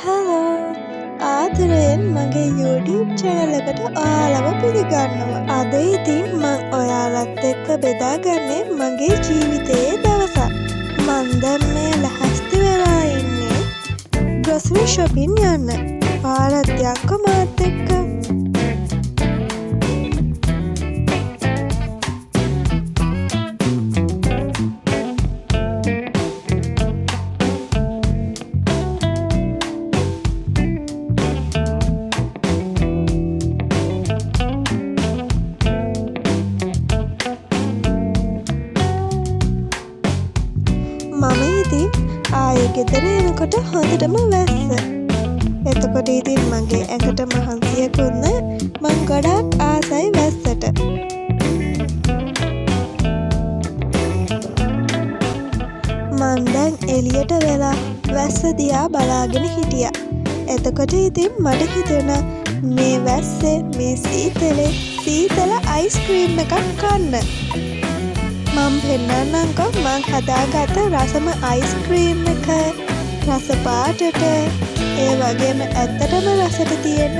Hello ආදරයෙන් මගේ YouTube channel එකට ඔයාලව පිළිගන්නවා. අද ඉතින් මං ඔයාලත් එක්ක බෙදාගන්නේ මගේ ජීවිතයේ දවසක්. මං දැන් මේ ලැහැස්ති වෙලා ඉන්නේ grocery shopping යන්න. ඔයාලත් යක්කෝ මාත් එක්ක. මම ඉතින් ආයෙ ගෙදර එනකොට හොඳටම වැස්ස. එතකොට ඉතින් මගේ ඇඟට මහන්සියකුත් නෑ. මං ගොඩාක් ආසයි වැස්සට. මං දැන් එළියට වෙලා වැස්ස දිහා බලාගෙන හිටියා. එතකොට ඉතින් මට හිතුණා මේ වැස්සේ මේ සීතලේ සීතල අයිස්ක්‍රීම් එකක් කන්න. මම පෙන්නන්නම්කෝ මං හදාගත්ත රසම අයිස්ක්‍රීම් එක රස පාටට ඒ වගේම ඇත්තටම රසට තියෙන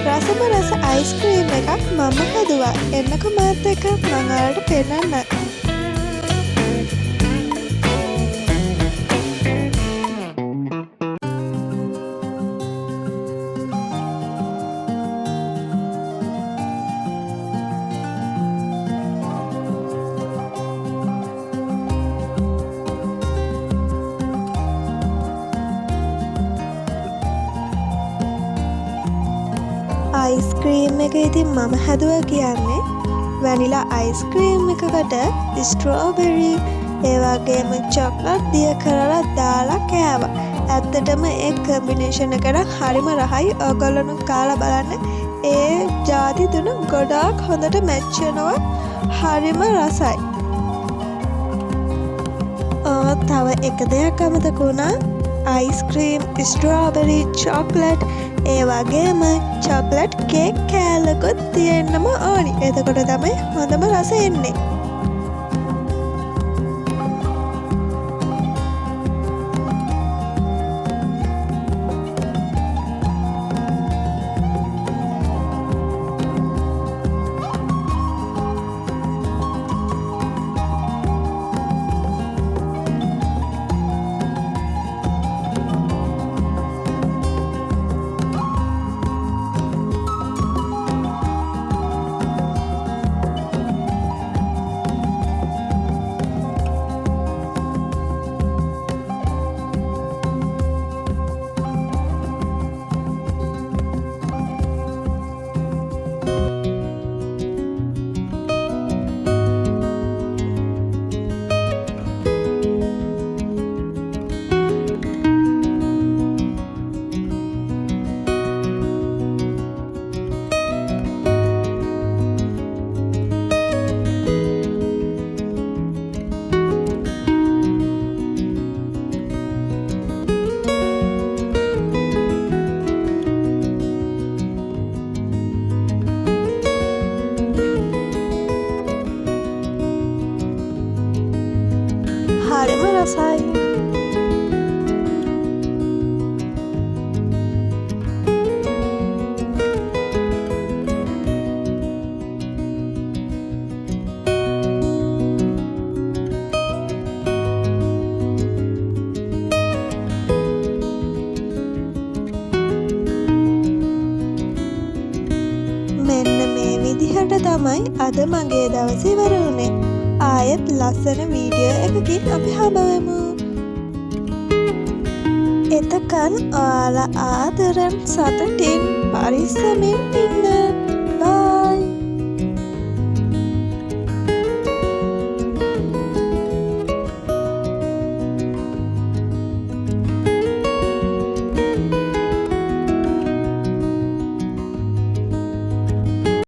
රසම රස අයිස්ක්‍රීම් එකක් මම හදුවා. එන්නකෝ මාත් එක්ක මං ඔයාලට පෙන්නන්න. අයිස්ක්‍රීම් එක ඉතින් මම හැදුවා කියන්නේ වැනිලා අයිස්ක්‍රීම් එකකට ස්ට්‍රෝබෙරි ඒ වගේම චොක්ලට් දිය කරලා දාලා කෑවා. ඇත්තටම ඒ කම්බිනේෂන් එක හරිම රහයි. ඔයගොල්ලෝ කාලා බලන්න. ඒ ಜಾති තුන ගොඩාක් හොඳට මැච් වෙනවා. හරිම රසයි. තව එක දෙයක් අමතක වුණා. අයිස්ක්‍රීම් ස්ට්‍රෝබෙරි චොක්ලට් ඒ වගේම චොක්ලට් කේක් කෑල්ලකුත් තියෙන්නම ඕනි. එතකොට තමයි හොඳම රස එන්නේ. හරිම රසයි. මෙන්න මේ විදිහට තමයි අද මගේ දවස ඉවර වුණේ. ආයෙත් ලස්සන වීඩියෝ එකකින් අපි හමුවෙමු. එතකන් ඔයාලා ආදරෙන් සතුටින් පරිස්සමින් ඉන්න.